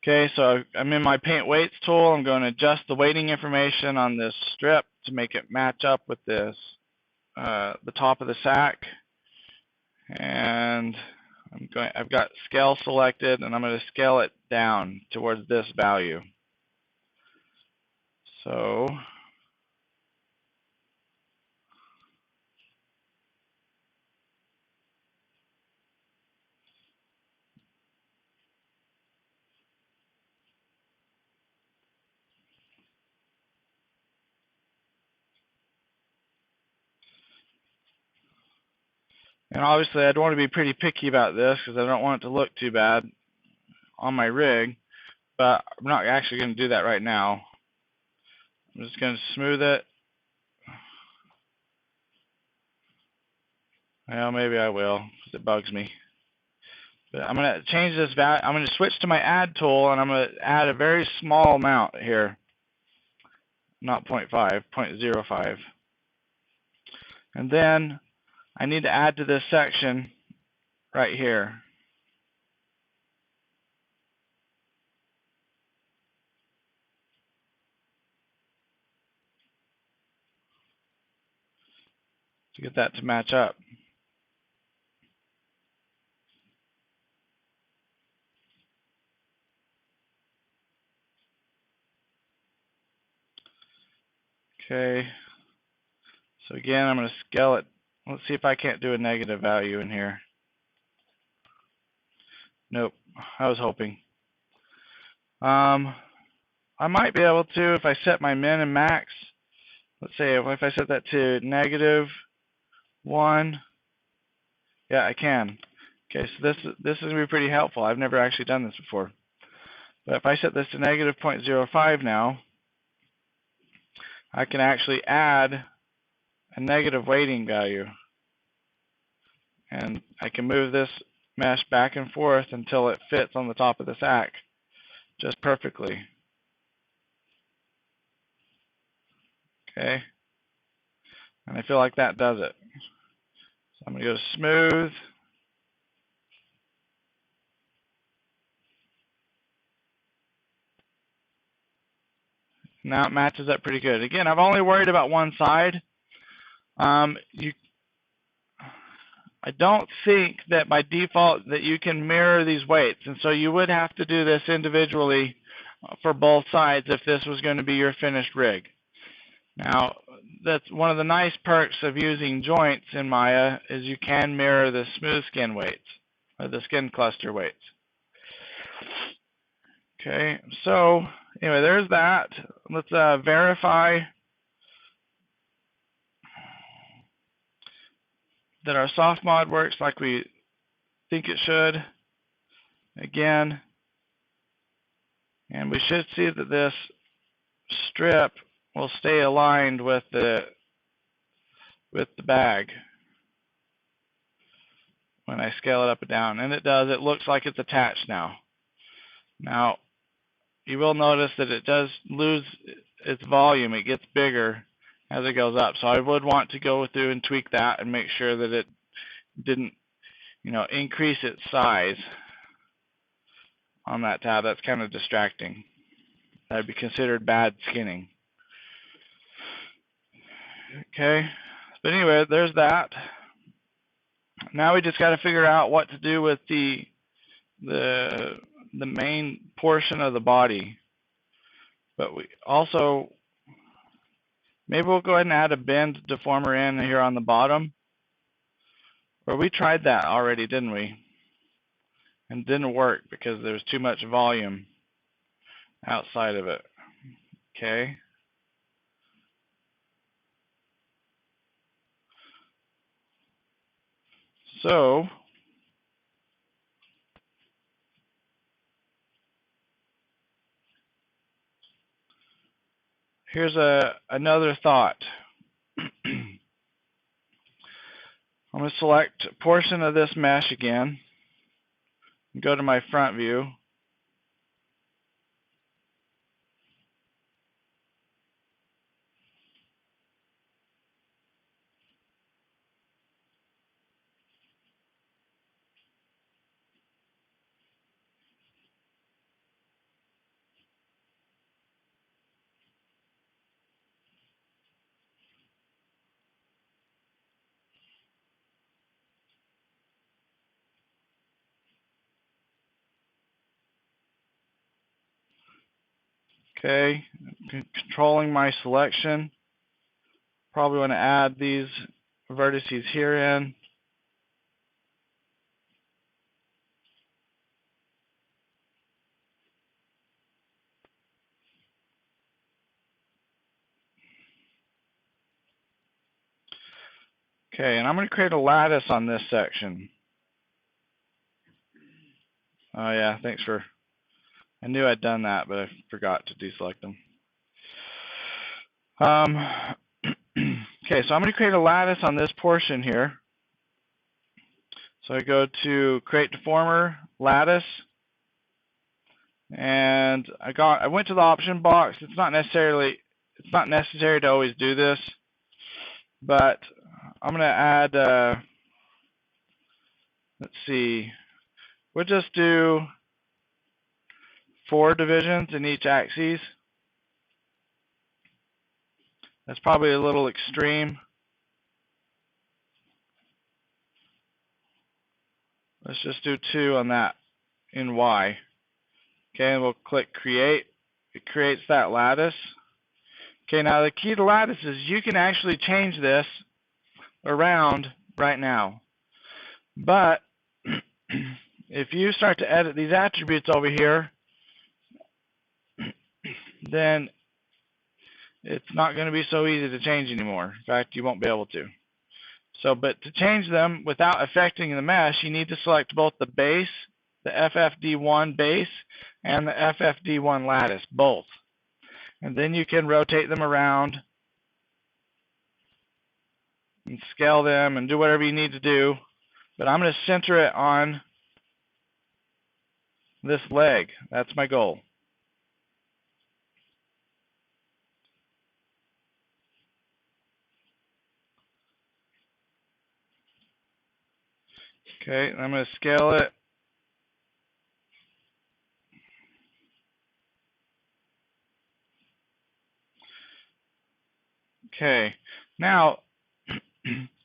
Okay, so I'm in my paint weights tool. I'm going to adjust the weighting information on this strip to make it match up with this, the top of the sack. And I've got scale selected, and I'm going to scale it down towards this value. So and obviously I'd want to be pretty picky about this because I don't want it to look too bad on my rig, but I'm not actually going to do that right now. I'm just going to smooth it. Well, maybe I will because it bugs me. But I'm going to change this value. I'm going to switch to my add tool, and I'm going to add a very small amount here. Not 0.5, 0.05. And then I need to add to this section right here. To get that to match up. Okay. So again, I'm going to scale it. Let's see if I can't do a negative value in here. Nope. I was hoping. I might be able to if I set my min and max. Let's say if I set that to -1. Yeah, I can. Okay, so this is going to be pretty helpful. I've never actually done this before. But if I set this to -0.05 now, I can actually add a negative weighting value. And I can move this mesh back and forth until it fits on the top of the sack just perfectly. Okay. And I feel like that does it. So I'm going to go to smooth. Now it matches up pretty good. Again, I've only worried about one side. I don't think that by default that you can mirror these weights, and so you would have to do this individually for both sides if this was going to be your finished rig. Now, that's one of the nice perks of using joints in Maya is you can mirror the smooth skin weights, or the skin cluster weights. Okay, so anyway, there's that. Let's verify that our soft mod works like we think it should. Again, and we should see that this strip will stay aligned with the bag when I scale it up and down, and it does. It looks like it's attached now. Now, you will notice that it does lose its volume. It gets bigger as it goes up. So I would want to go through and tweak that and make sure that it didn't, increase its size on that tab. That's kind of distracting. That'd be considered bad skinning. Okay, but anyway, there's that. Now we just got to figure out what to do with the main portion of the body. But we also, maybe we'll go ahead and add a bend deformer in here on the bottom. Or we tried that already, didn't we? And didn't work because there's too much volume outside of it. Okay. So here's another thought. I'm going to select a portion of this mesh again and go to my front view. Okay, controlling my selection. Probably want to add these vertices here in. Okay, and I'm going to create a lattice on this section. Oh yeah, thanks for, I knew I'd done that, but I forgot to deselect them. Okay, so I'm going to create a lattice on this portion here. So I go to Create Deformer, Lattice, and I went to the option box. It's not necessary to always do this, but I'm going to add, let's see, we'll just do 4 divisions in each axis. That's probably a little extreme. Let's just do 2 on that in Y. Okay, and we'll click Create. It creates that lattice. Okay, now the key to lattice is you can actually change this around right now. But if you start to edit these attributes over here, then it's not going to be so easy to change anymore. In fact, you won't be able to. So, but to change them without affecting the mesh, you need to select both the base, the FFD1 base, and the FFD1 lattice, both. And then you can rotate them around and scale them and do whatever you need to do. But I'm going to center it on this leg. That's my goal. Okay, I'm going to scale it. Okay, now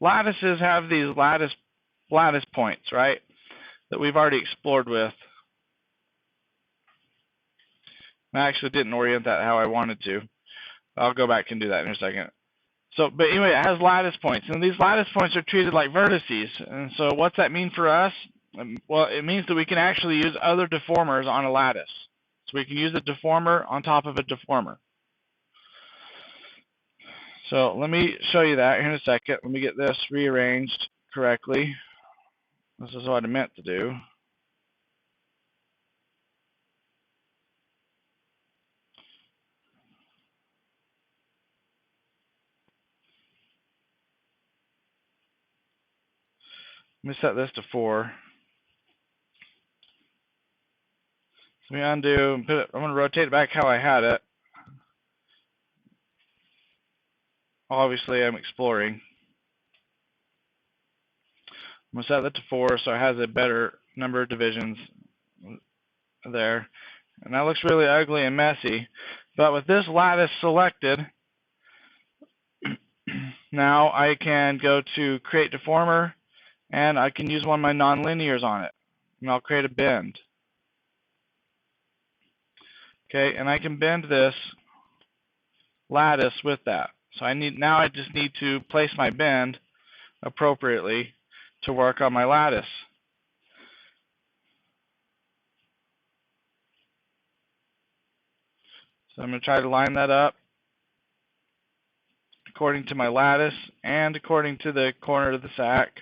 lattices have these lattice points, right, that we've already explored with. I actually didn't orient that how I wanted to. I'll go back and do that in a second. So, but anyway, it has lattice points, and these lattice points are treated like vertices. And so what's that mean for us? Well, it means that we can actually use other deformers on a lattice. So we can use a deformer on top of a deformer. So let me show you that here in a second. Let me get this rearranged correctly. This is what I meant to do. Let me set this to 4. So let me undo and put it. I'm going to rotate it back how I had it. Obviously, I'm exploring. I'm going to set that to 4 so it has a better number of divisions there. And that looks really ugly and messy. But with this lattice selected, now I can go to Create Deformer, and I can use one of my nonlinears on it. And I'll create a bend. Okay, and I can bend this lattice with that. So now I just need to place my bend appropriately to work on my lattice. So I'm going to try to line that up according to my lattice and according to the corner of the sack.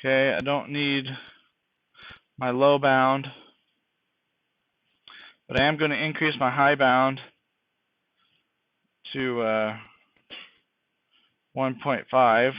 Okay, I don't need my low bound, but I am going to increase my high bound to 1.5.